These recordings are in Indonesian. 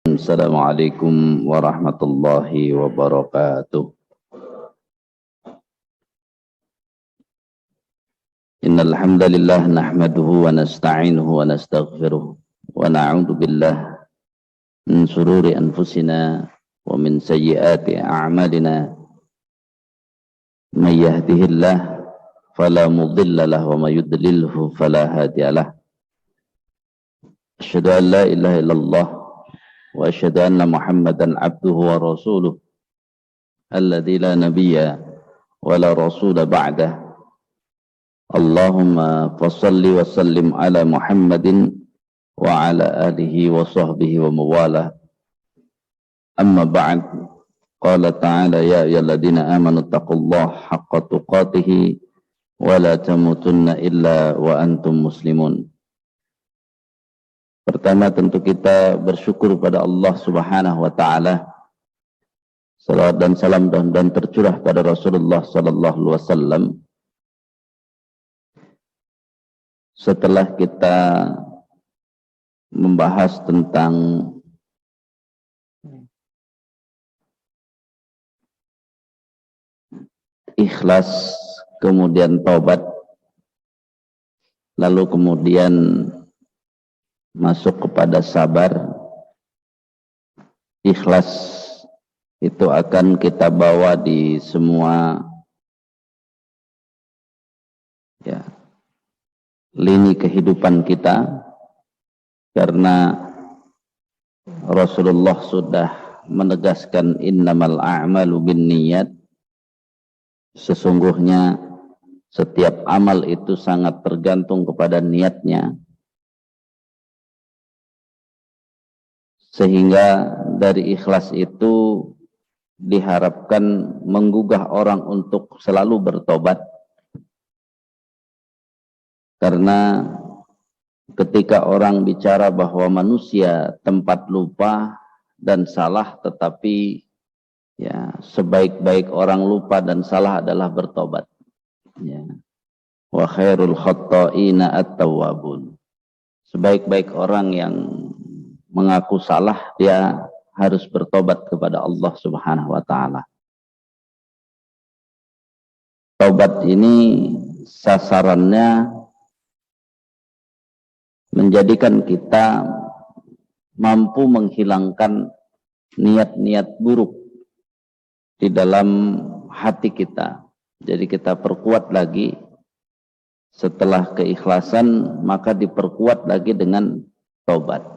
Assalamualaikum warahmatullahi wabarakatuh. Innal hamdalillah nahmaduhu wa nasta'inuhu wa nastaghfiruh wa na'udzu billah min shururi anfusina wa min sayyiati a'malina. May yahdihillah fala mudilla lahu wa may yudlilhu fala hadiyalah. Asyhadu an la ilaha illallah wa asyhadu anna Muhammadan abduhu wa rasuluh alladzi la nabiyya wa la rasula ba'dah. Allahumma fassalli wa sallim ala Muhammadin wa ala alihi wa sahbihi wa mawalah. Amma ba'd. Qala ta'ala ya ayyuhalladzina amanu taqullaha haqqa tuqatih wa la tamutunna illa wa antum muslimun. Pertama tentu kita bersyukur pada Allah Subhanahu wa taala. Salawat dan salam dan tercurah pada Rasulullah sallallahu alaihi wasallam. Setelah kita membahas tentang ikhlas, kemudian taubat, lalu kemudian masuk kepada sabar. Ikhlas itu akan kita bawa di semua lini kehidupan kita, karena Rasulullah sudah menegaskan innamal a'malu binniyat. Sesungguhnya setiap amal itu sangat tergantung kepada niatnya. Sehingga dari ikhlas itu diharapkan menggugah orang untuk selalu bertobat. Karena ketika orang bicara bahwa manusia tempat lupa dan salah, tetapi sebaik-baik orang lupa dan salah adalah bertobat. Wa khairul khatta'ina at-tawwabun. Sebaik-baik orang yang mengaku salah, dia harus bertobat kepada Allah Subhanahu wa taala. Taubat ini sasarannya menjadikan kita mampu menghilangkan niat-niat buruk di dalam hati kita. Jadi kita perkuat lagi setelah keikhlasan, maka diperkuat lagi dengan taubat.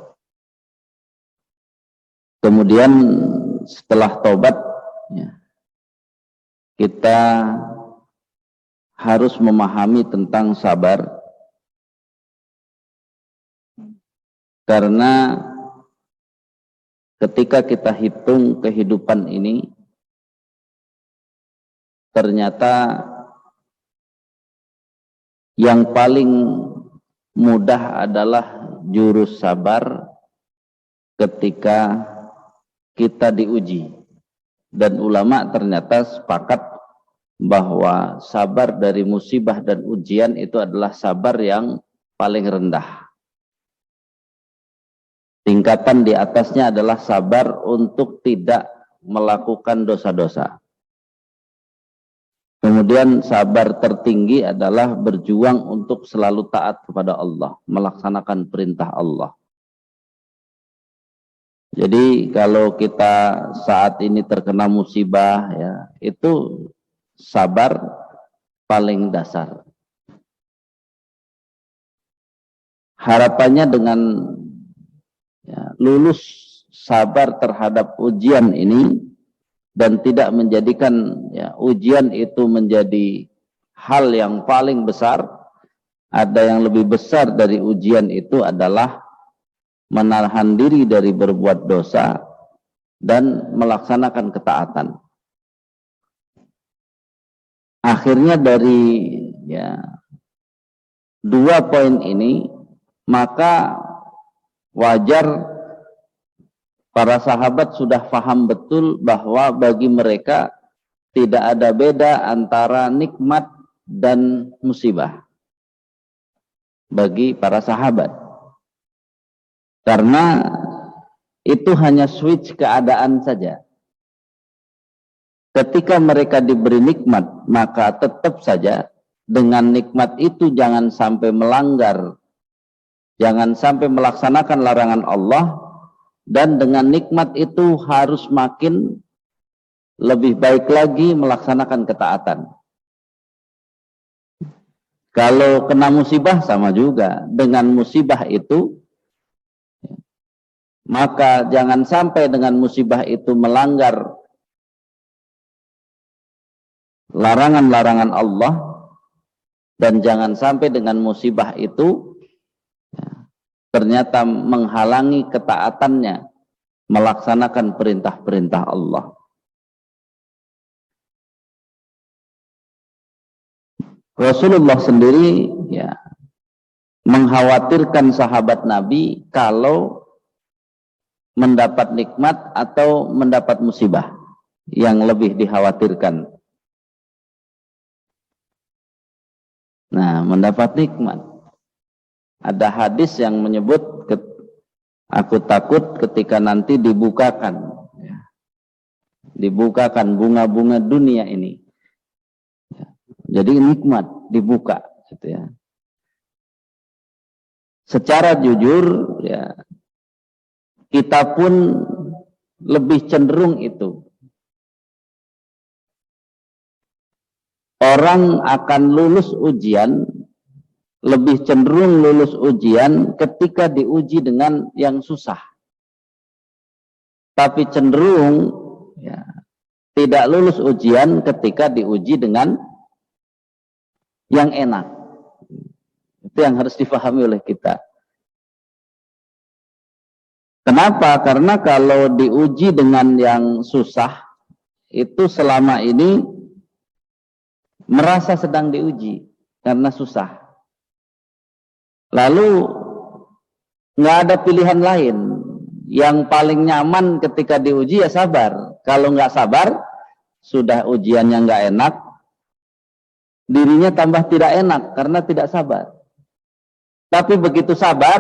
Kemudian setelah taubat, kita harus memahami tentang sabar. Karena ketika kita hitung kehidupan ini, ternyata yang paling mudah adalah jurus sabar ketika kita diuji. Dan ulama ternyata sepakat bahwa sabar dari musibah dan ujian itu adalah sabar yang paling rendah. Tingkatan di atasnya adalah sabar untuk tidak melakukan dosa-dosa. Kemudian sabar tertinggi adalah berjuang untuk selalu taat kepada Allah, melaksanakan perintah Allah. Jadi kalau kita saat ini terkena musibah, itu sabar paling dasar. Harapannya dengan lulus sabar terhadap ujian ini dan tidak menjadikan ujian itu menjadi hal yang paling besar. Ada yang lebih besar dari ujian itu adalah menahan diri dari berbuat dosa dan melaksanakan ketaatan. Akhirnya dari dua poin ini, maka wajar para sahabat sudah paham betul bahwa bagi mereka tidak ada beda antara nikmat dan musibah. Bagi para sahabat. Karena itu hanya switch keadaan saja. Ketika mereka diberi nikmat, maka tetap saja dengan nikmat itu jangan sampai melanggar, jangan sampai melaksanakan larangan Allah, dan dengan nikmat itu harus makin lebih baik lagi melaksanakan ketaatan. Kalau kena musibah sama juga, dengan musibah itu, maka jangan sampai dengan musibah itu melanggar larangan-larangan Allah, dan jangan sampai dengan musibah itu ternyata menghalangi ketaatannya melaksanakan perintah-perintah Allah. Rasulullah sendiri ya mengkhawatirkan sahabat Nabi kalau mendapat nikmat atau mendapat musibah, yang lebih dikhawatirkan. Nah, mendapat nikmat. Ada hadis yang menyebut, aku takut ketika nanti dibukakan bunga-bunga dunia ini. Jadi nikmat dibuka, gitu ya. Secara jujur, ya, kita pun lebih cenderung itu. Orang akan lulus ujian, lebih cenderung lulus ujian ketika diuji dengan yang susah. Tapi cenderung ya, tidak lulus ujian ketika diuji dengan yang enak. Itu yang harus difahami oleh kita. Kenapa? Karena kalau diuji dengan yang susah, itu selama ini merasa sedang diuji karena susah. Lalu nggak ada pilihan lain. Yang paling nyaman ketika diuji ya sabar. Kalau nggak sabar, sudah ujiannya nggak enak, dirinya tambah tidak enak karena tidak sabar. Tapi begitu sabar,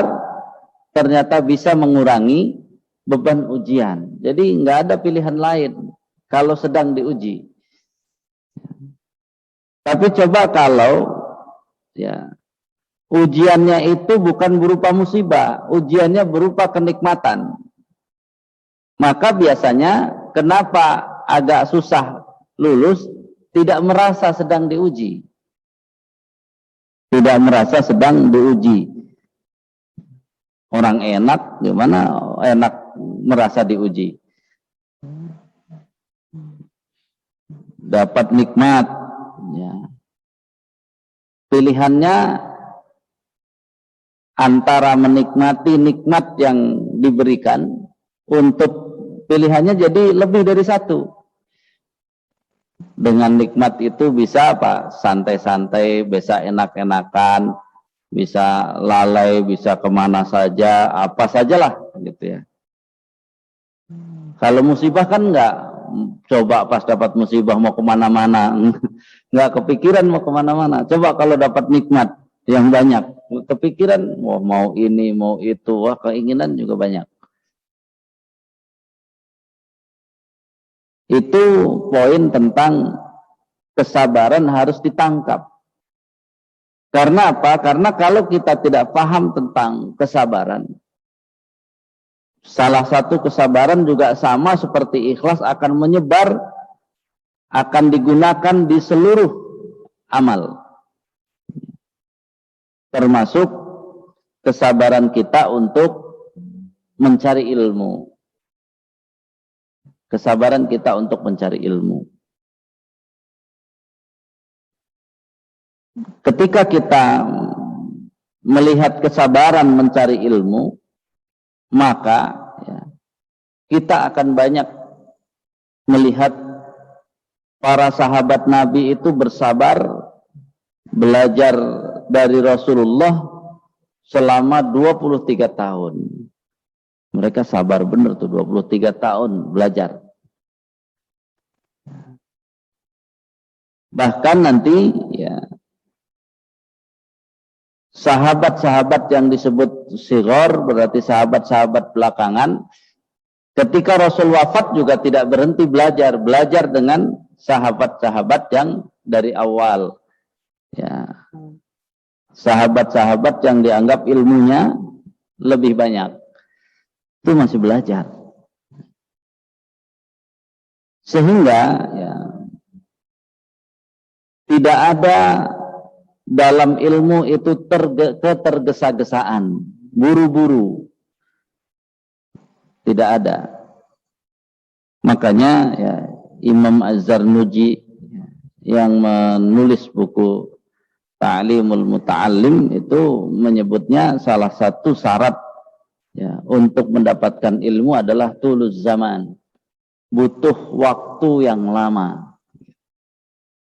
ternyata bisa mengurangi beban ujian. Jadi nggak ada pilihan lain kalau sedang diuji. Tapi coba kalau ya ujiannya itu bukan berupa musibah, ujiannya berupa kenikmatan. Maka biasanya kenapa agak susah lulus, tidak merasa sedang diuji. Tidak merasa sedang diuji. Orang enak, gimana enak merasa diuji? Dapat nikmat. Ya. Pilihannya antara menikmati nikmat yang diberikan, untuk pilihannya jadi lebih dari satu. Dengan nikmat itu bisa apa? Santai-santai, bisa enak-enakan, bisa lalai, bisa kemana saja, apa sajalah gitu ya. Kalau musibah kan enggak, coba pas dapat musibah mau kemana-mana, enggak kepikiran mau kemana-mana. Coba kalau dapat nikmat yang banyak, kepikiran mau ini, mau itu, wah keinginan juga banyak. Itu poin tentang kesabaran harus ditangkap. Karena apa? Karena kalau kita tidak paham tentang kesabaran, salah satu kesabaran juga sama seperti ikhlas akan menyebar, akan digunakan di seluruh amal. Termasuk kesabaran kita untuk mencari ilmu. Kesabaran kita untuk mencari ilmu. Ketika kita melihat kesabaran mencari ilmu, maka ya, kita akan banyak melihat para sahabat Nabi itu bersabar belajar dari Rasulullah selama 23 tahun. Mereka sabar benar tuh 23 tahun belajar. Bahkan nanti ya sahabat-sahabat yang disebut sighar, berarti sahabat-sahabat belakangan, Ketika Rasul wafat juga tidak berhenti belajar dengan sahabat-sahabat yang dari awal. Ya. Sahabat-sahabat yang dianggap ilmunya lebih banyak. Itu masih belajar. Sehingga ya, tidak ada dalam ilmu itu ketergesa-gesaan, buru-buru. Tidak ada. Makanya ya, Imam Az-Zarnuji yang menulis buku Ta'limul Muta'allim itu menyebutnya salah satu syarat ya, untuk mendapatkan ilmu adalah tuluz zaman. Butuh waktu yang lama.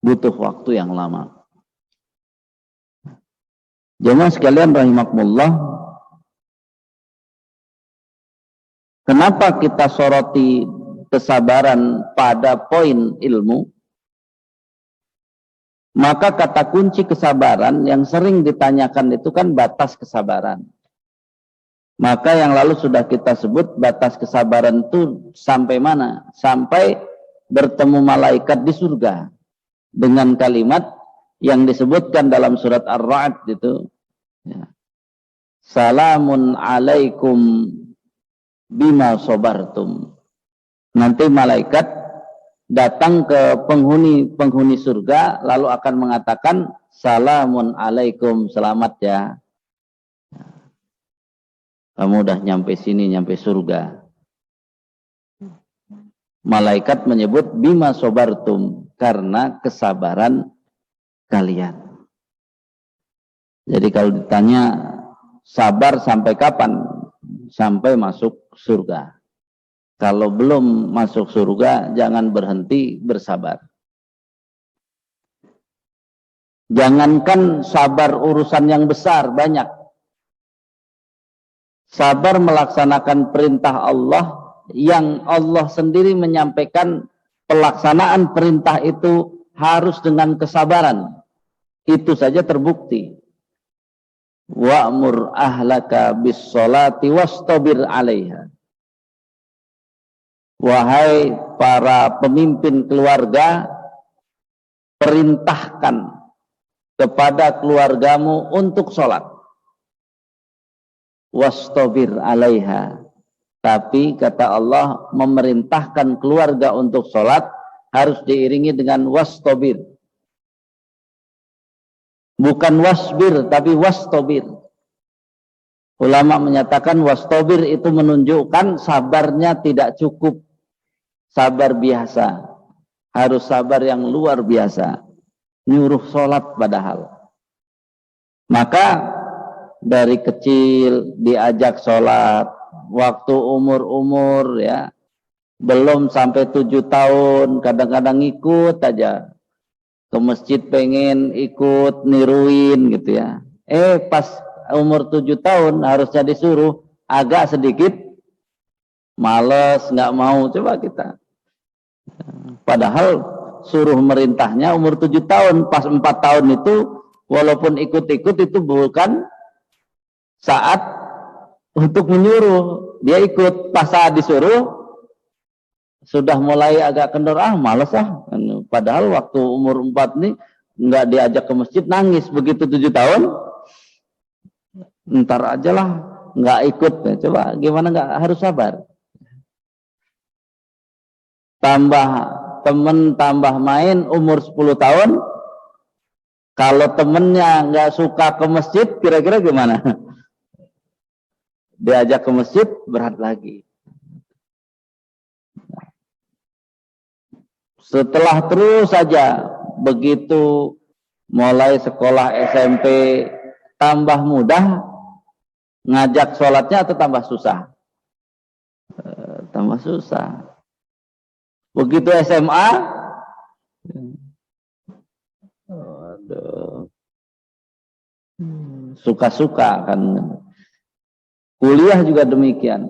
Butuh waktu yang lama. Jemaah sekalian rahimakumullah, kenapa kita soroti kesabaran pada poin ilmu? Maka kata kunci kesabaran yang sering ditanyakan itu kan batas kesabaran. Maka yang lalu sudah kita sebut batas kesabaran itu sampai mana? Sampai bertemu malaikat di surga. Dengan kalimat yang disebutkan dalam surat Ar-Ra'd itu. Ya. Salamun alaikum bima sobartum. Nanti malaikat datang ke penghuni surga lalu akan mengatakan salamun alaikum, selamat ya. Kamu udah nyampe sini, nyampe surga. Malaikat menyebut bima sobartum, karena kesabaran kalian. Jadi kalau ditanya sabar sampai kapan? Sampai masuk surga. Kalau belum masuk surga, jangan berhenti bersabar. Jangankan sabar urusan yang besar, banyak. Sabar melaksanakan perintah Allah, yang Allah sendiri menyampaikan pelaksanaan perintah itu harus dengan kesabaran. Itu saja terbukti. Wa'mur ahlaka bis sholati wastabir 'alaiha. Wahai para pemimpin keluarga, perintahkan kepada keluargamu untuk sholat. Wastabir 'alaiha. Tapi kata Allah, memerintahkan keluarga untuk sholat harus diiringi dengan wastabir. Bukan wasbir, tapi wastabir. Ulama menyatakan wastabir itu menunjukkan sabarnya tidak cukup. Sabar biasa. Harus sabar yang luar biasa. Nyuruh sholat padahal. Maka dari kecil diajak sholat. Waktu umur-umur ya. Belum sampai 7 tahun. Kadang-kadang ikut aja. Ke masjid pengen ikut niruin gitu ya. Pas umur 7 tahun harusnya disuruh, agak sedikit males, nggak mau. Coba kita. Padahal suruh merintahnya umur 7 tahun. Pas 4 tahun itu walaupun ikut-ikut itu bukan saat untuk menyuruh. Dia ikut, pas saat disuruh sudah mulai agak kendor, males Padahal waktu umur 4 nih nggak diajak ke masjid, nangis. Begitu 7 tahun, ntar aja lah, nggak ikut. Coba gimana, nggak harus sabar. Tambah temen, tambah main, umur 10 tahun. Kalau temennya nggak suka ke masjid, kira-kira gimana? Diajak ke masjid, berat lagi. Setelah terus saja begitu mulai sekolah SMP tambah mudah, ngajak sholatnya atau tambah susah? Tambah susah. Begitu SMA, suka-suka kan. Kuliah juga demikian.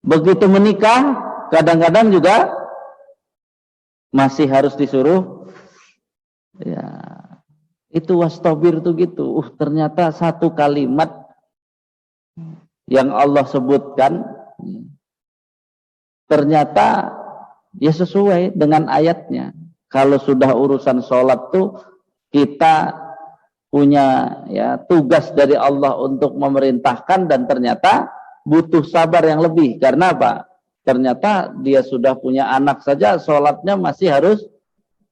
Begitu menikah, kadang-kadang juga masih harus disuruh. Ya, itu wastabir tuh gitu. Ternyata satu kalimat yang Allah sebutkan ternyata ya sesuai dengan ayatnya. Kalau sudah urusan sholat tuh kita punya ya tugas dari Allah untuk memerintahkan, dan ternyata butuh sabar yang lebih. Karena apa? Ternyata dia sudah punya anak saja, sholatnya masih harus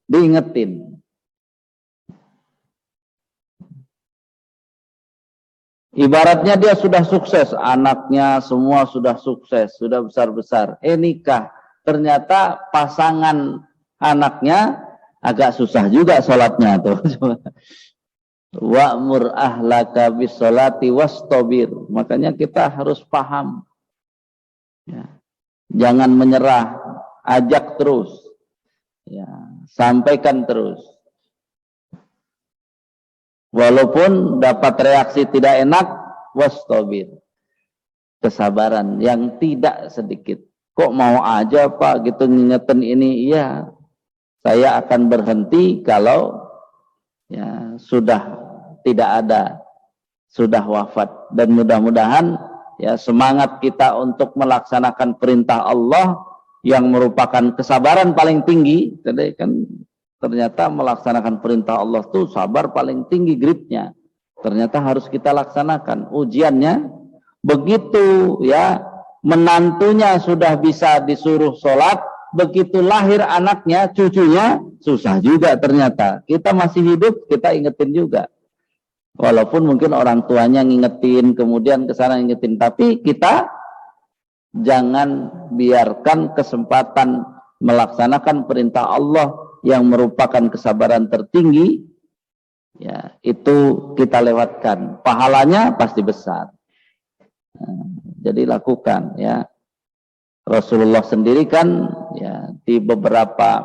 diingetin. Ibaratnya dia sudah sukses, anaknya semua sudah sukses, sudah besar-besar. Nikah, ternyata pasangan anaknya agak susah juga sholatnya tuh. Wa'mur ahlaka bis-sholati wastabir. Makanya kita harus paham. Ya. Jangan menyerah, ajak terus. Ya, sampaikan terus. Walaupun dapat reaksi tidak enak, wastabir. Kesabaran yang tidak sedikit. Kok mau aja Pak gitu ngingetin ini? Iya, saya akan berhenti kalau ya sudah tidak ada, sudah wafat. Dan mudah-mudahan ya semangat kita untuk melaksanakan perintah Allah yang merupakan kesabaran paling tinggi. Jadi kan ternyata melaksanakan perintah Allah itu sabar paling tinggi grade-nya. Ternyata harus kita laksanakan. Ujiannya begitu ya, menantunya sudah bisa disuruh sholat, begitu lahir anaknya, cucunya, susah juga ternyata. Kita masih hidup, kita ingetin juga. Walaupun mungkin orang tuanya ngingetin, kemudian kesana ngingetin, tapi kita jangan biarkan kesempatan melaksanakan perintah Allah yang merupakan kesabaran tertinggi, ya itu kita lewatkan. Pahalanya pasti besar. Jadi lakukan ya. Rasulullah sendiri kan ya di beberapa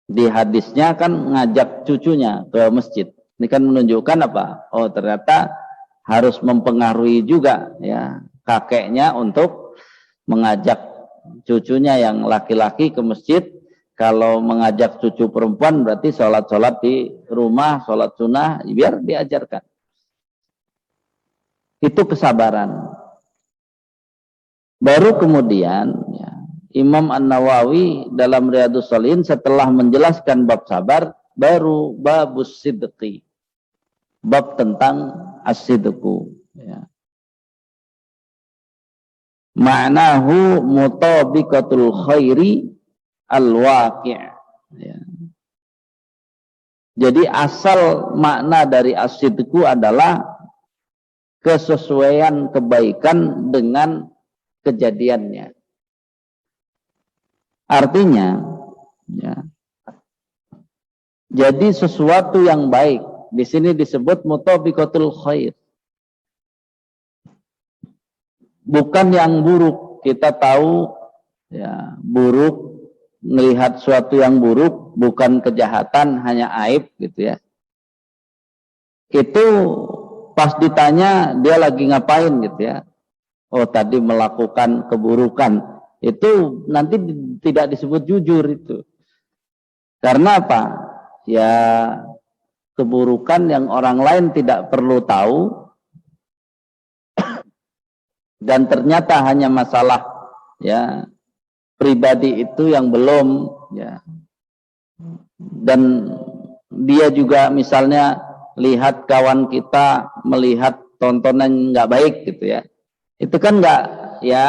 di hadisnya kan ngajak cucunya ke masjid. Ini kan menunjukkan apa? Oh, ternyata harus mempengaruhi juga ya kakeknya untuk mengajak cucunya yang laki-laki ke masjid. Kalau mengajak cucu perempuan berarti sholat-sholat di rumah, sholat sunnah, biar diajarkan. Itu kesabaran. Baru kemudian ya, Imam An-Nawawi dalam Riyadhus Shalihin setelah menjelaskan bab sabar, baru babus sidqi, bab tentang as-sidqu. Ya. Ma'nahu mutabiqatul khairi al-waqi'. Ya. Jadi asal makna dari as-sidqu adalah kesesuaian kebaikan dengan kejadiannya. Artinya, ya, jadi sesuatu yang baik di sini disebut mutabiqatul khair, bukan yang buruk. Kita tahu, ya, buruk, melihat sesuatu yang buruk bukan kejahatan, hanya aib, gitu ya. Itu pas ditanya dia lagi ngapain, gitu ya. Oh, tadi melakukan keburukan. Itu nanti tidak disebut jujur itu. Karena apa? Ya, keburukan yang orang lain tidak perlu tahu. Dan ternyata hanya masalah ya pribadi itu yang belum ya. Dan dia juga misalnya lihat kawan kita melihat tontonan nggak baik gitu ya. Itu kan nggak ya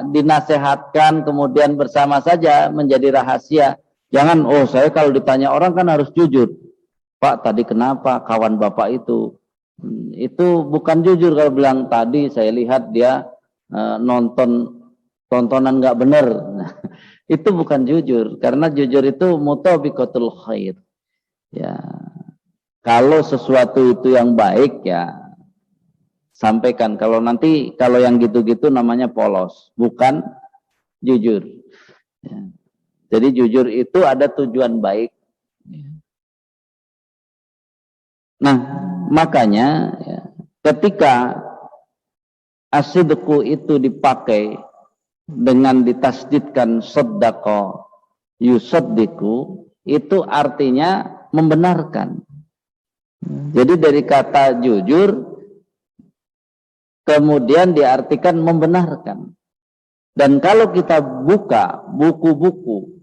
dinasehatkan kemudian bersama saja menjadi rahasia. Jangan, oh saya kalau ditanya orang kan harus jujur. Pak tadi kenapa kawan bapak itu? Itu bukan jujur kalau bilang tadi saya lihat dia nonton tontonan nggak benar. Nah, itu bukan jujur, karena jujur itu mutabiqatul khair. Ya, kalau sesuatu itu yang baik ya sampaikan. Kalau nanti kalau yang gitu-gitu namanya polos, bukan jujur. Ya. Jadi jujur itu ada tujuan baik. Nah, makanya ya, ketika as-sidqu itu dipakai dengan ditasdidkan saddaqa yusaddiqu, itu artinya membenarkan. Jadi dari kata jujur kemudian diartikan membenarkan. Dan kalau kita buka buku-buku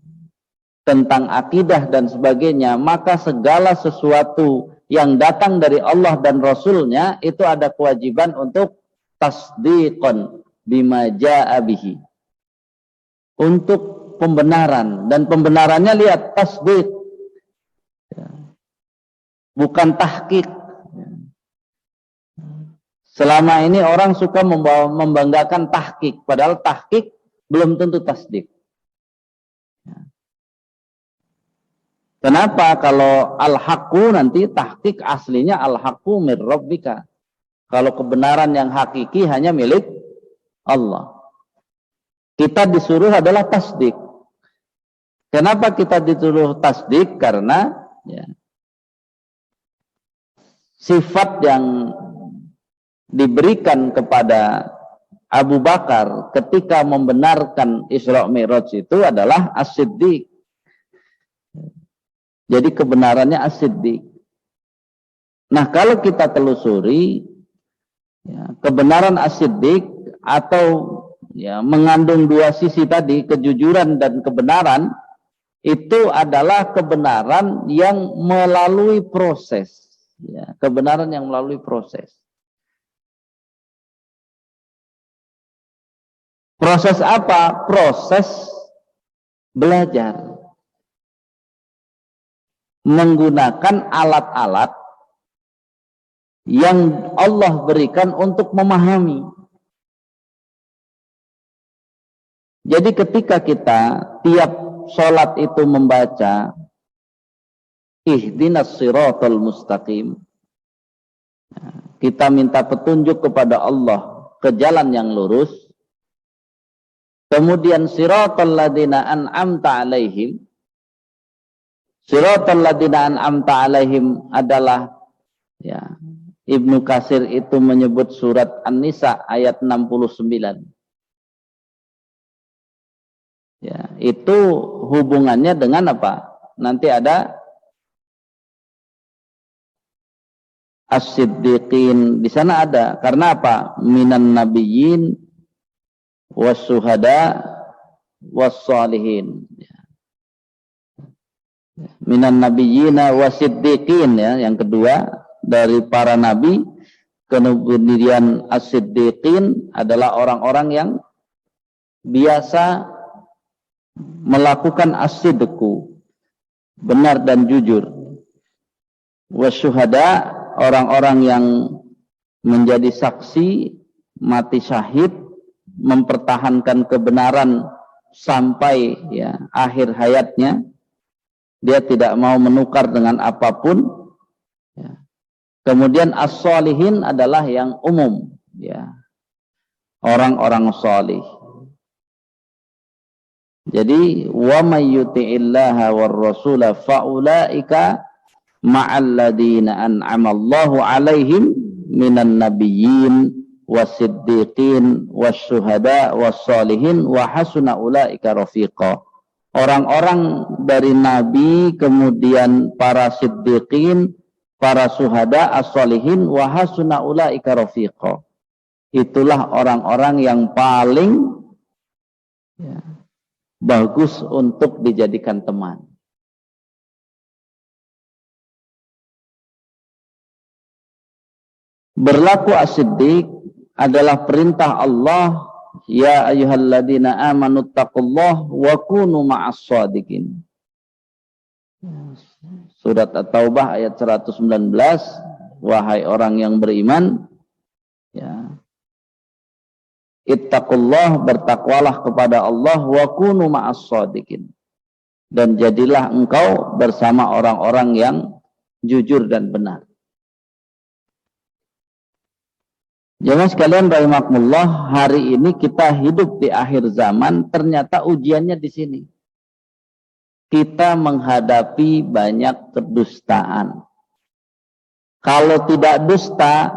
tentang akidah dan sebagainya, maka segala sesuatu yang datang dari Allah dan Rasulnya itu ada kewajiban untuk tasdiqan bima jaa bihi. Untuk pembenaran, dan pembenarannya lihat tasdiq, bukan tahqiq. Selama ini orang suka membanggakan tahqiq, padahal tahqiq belum tentu tasdik. Kenapa? Kalau al-haqqu nanti tahqiq aslinya al-haqqu mir rabbika. Kalau kebenaran yang hakiki hanya milik Allah. Kita disuruh adalah tasdik. Kenapa kita disuruh tasdik? Karena ya, sifat yang diberikan kepada Abu Bakar ketika membenarkan Isra Mi'raj itu adalah as-siddiq. Jadi kebenarannya as-siddiq. Nah, kalau kita telusuri ya, kebenaran as-siddiq atau ya, mengandung dua sisi tadi, kejujuran dan kebenaran, itu adalah kebenaran yang melalui proses. Ya, kebenaran yang melalui proses. Proses apa? Proses belajar. Menggunakan alat-alat yang Allah berikan untuk memahami. Jadi ketika kita tiap sholat itu membaca ihdinas siratal mustaqim, kita minta petunjuk kepada Allah ke jalan yang lurus. Kemudian siratal ladzina an'amta alaihim. Siratal ladzina an'amta alaihim adalah ya, Ibnu Katsir itu menyebut surat An-Nisa ayat 69. Ya, itu hubungannya dengan apa? Nanti ada as-siddiqin, di sana ada. Karena apa? Minan nabiyyin was-syuhada was-shalihin. Minan nabiyyina was-siddiqin, ya, yang kedua dari para nabi. Kemudian as-siddiqin adalah orang-orang yang biasa melakukan as-sidqu, benar dan jujur. Was-syuhada, orang-orang yang menjadi saksi, mati syahid, mempertahankan kebenaran sampai ya akhir hayatnya. Dia tidak mau menukar dengan apapun. Ya. Kemudian as-shalihin adalah yang umum, ya, orang-orang salih. Jadi wa may yuti'illaha war rasula faulaika ma'al ladzina an'ama Allahu 'alaihim minan nabiyyin was-siddiqin was-syuhada was-shalihin wa hasuna ulaika rafiqa. Orang-orang dari nabi, kemudian para siddiqin, para syuhada, as-shalihin wa hasuna ulaika rafiqa. Itulah orang-orang yang paling ya, bagus untuk dijadikan teman. Berlaku as-siddiq adalah perintah Allah, ya ayyuhalladzina amanu taqullaha wa kunu ma'as shadiqin. Surat At-Taubah ayat 119, wahai orang yang beriman, ya, ittaqullah, bertakwalah kepada Allah, wa kunu ma'as shadiqin, dan jadilah engkau bersama orang-orang yang jujur dan benar. Jemaah sekalian rahimakumullah, hari ini kita hidup di akhir zaman, ternyata ujiannya di sini. Kita menghadapi banyak kedustaan. Kalau tidak dusta,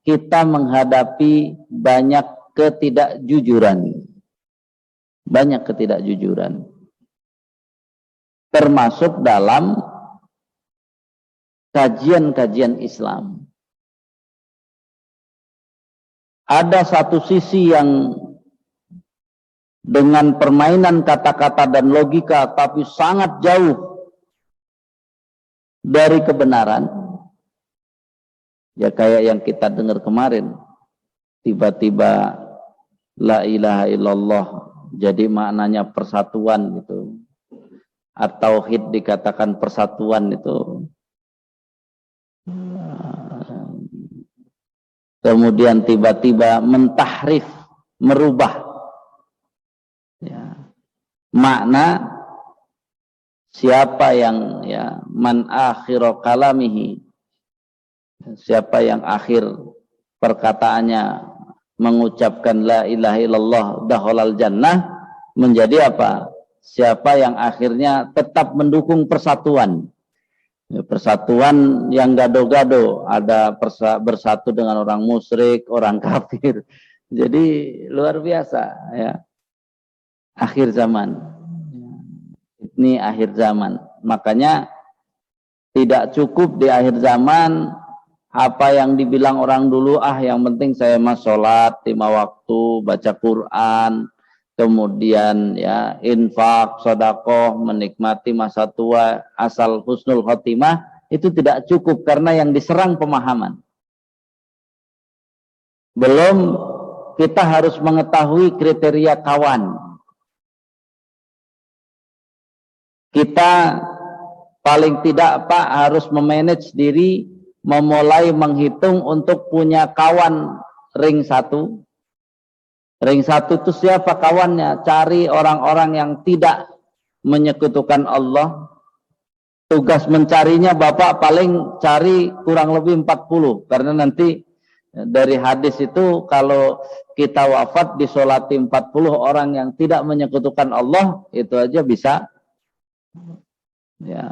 kita menghadapi banyak ketidakjujuran. Banyak ketidakjujuran. Termasuk dalam kajian-kajian Islam. Ada satu sisi yang dengan permainan kata-kata dan logika, tapi sangat jauh dari kebenaran, ya kayak yang kita dengar kemarin, tiba-tiba la ilaha illallah jadi maknanya persatuan gitu, atau tauhid dikatakan persatuan itu, kemudian tiba-tiba mentahrif, merubah ya, makna siapa yang ya man akhiru kalamihi, siapa yang akhir perkataannya mengucapkan la ilaha illallah dakhalal jannah, menjadi apa? Siapa yang akhirnya tetap mendukung persatuan. Ya, persatuan yang gado-gado, ada bersatu dengan orang musyrik, orang kafir. Jadi luar biasa ya. Akhir zaman. Ini akhir zaman. Makanya tidak cukup di akhir zaman apa yang dibilang orang dulu, yang penting saya mah sholat 5 waktu, baca Quran, kemudian ya infak, sedekah, menikmati masa tua, asal husnul khotimah, itu tidak cukup karena yang diserang pemahaman. Belum kita harus mengetahui kriteria kawan. Kita paling tidak harus memanage diri, memulai menghitung untuk punya kawan ring 1. Ring 1 itu siapa kawannya? Cari orang-orang yang tidak menyekutukan Allah. Tugas mencarinya Bapak paling cari kurang lebih 40. Karena nanti dari hadis itu kalau kita wafat disolati 40 orang yang tidak menyekutukan Allah, itu aja bisa ya,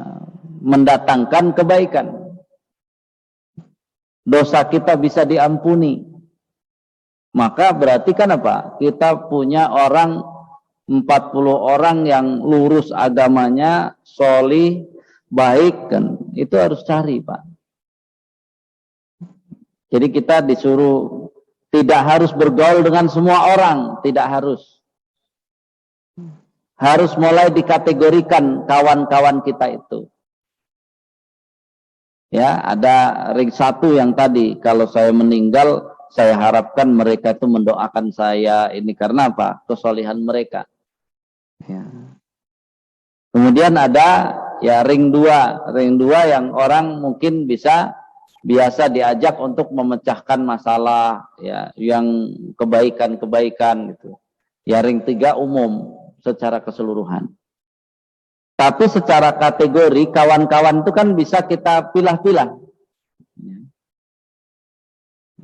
mendatangkan kebaikan. Dosa kita bisa diampuni. Maka berarti kan apa? Kita punya orang 40 orang yang lurus agamanya, solih, baik kan. Itu harus cari, Pak. Jadi kita disuruh tidak harus bergaul dengan semua orang, tidak harus. Harus mulai dikategorikan kawan-kawan kita itu. Ya, ada ring 1 yang tadi, kalau saya meninggal, saya harapkan mereka itu mendoakan saya, ini karena apa? Kesolihan mereka. Ya. Kemudian ada ya ring 2 yang orang mungkin biasa diajak untuk memecahkan masalah, ya, yang kebaikan-kebaikan gitu. Ya ring 3 umum secara keseluruhan. Tapi secara kategori kawan-kawan itu kan bisa kita pilah-pilah.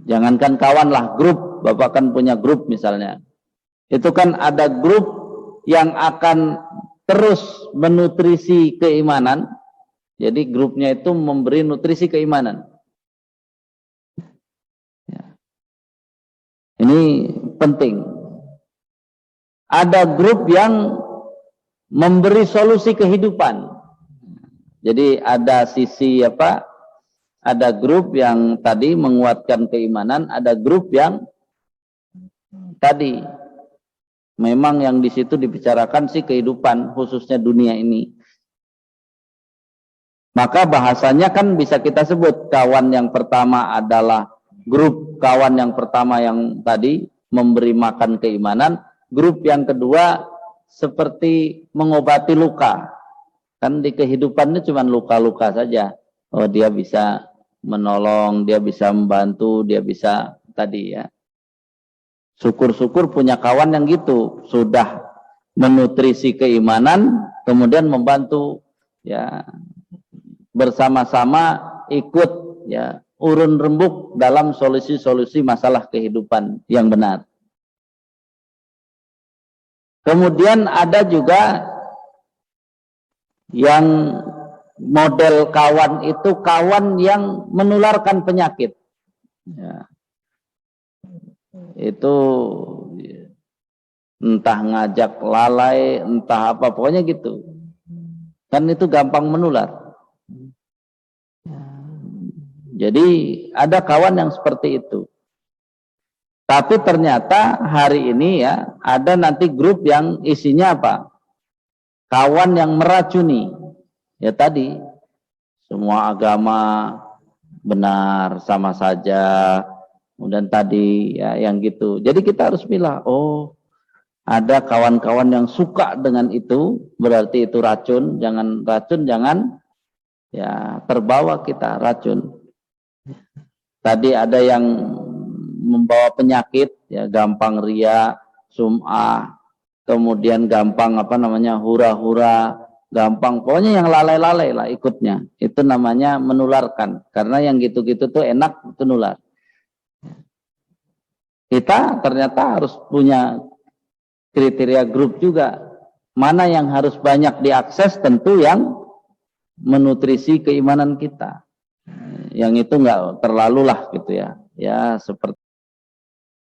Jangankan kawan lah, grup. Bapak kan punya grup misalnya. Itu kan ada grup yang akan terus menutrisi keimanan. Jadi grupnya itu memberi nutrisi keimanan. Ini penting. Ada grup yang memberi solusi kehidupan. Jadi ada sisi apa? Ada grup yang tadi menguatkan keimanan, ada grup yang tadi memang yang di situ dibicarakan sih kehidupan, khususnya dunia ini. Maka bahasanya kan bisa kita sebut kawan yang pertama adalah grup kawan yang pertama yang tadi memberi makan keimanan, grup yang kedua seperti mengobati luka. Kan di kehidupannya cuma luka-luka saja. Oh, dia bisa menolong, dia bisa membantu, dia bisa tadi ya. Syukur-syukur punya kawan yang gitu, sudah menutrisi keimanan, kemudian membantu ya, bersama-sama ikut ya, urun rembuk dalam solusi-solusi masalah kehidupan yang benar. Kemudian ada juga yang model kawan itu kawan yang menularkan penyakit. Ya. Itu entah ngajak lalai, entah apa, pokoknya gitu. Kan itu gampang menular. Jadi ada kawan yang seperti itu. Tapi ternyata hari ini ya ada nanti grup yang isinya apa? Kawan yang meracuni. Ya tadi semua agama benar sama saja. Kemudian tadi ya yang gitu. Jadi kita harus milah, oh ada kawan-kawan yang suka dengan itu, berarti itu racun, jangan ya terbawa kita racun. Tadi ada yang membawa penyakit, ya gampang ria, sum'ah, kemudian gampang hura-hura, gampang, pokoknya yang lalai-lalai lah ikutnya. Itu namanya menularkan, karena yang gitu-gitu tuh enak, itu nular. Kita ternyata harus punya kriteria grup juga. Mana yang harus banyak diakses, tentu yang menutrisi keimanan kita. Yang itu enggak terlalu lah gitu ya. Ya seperti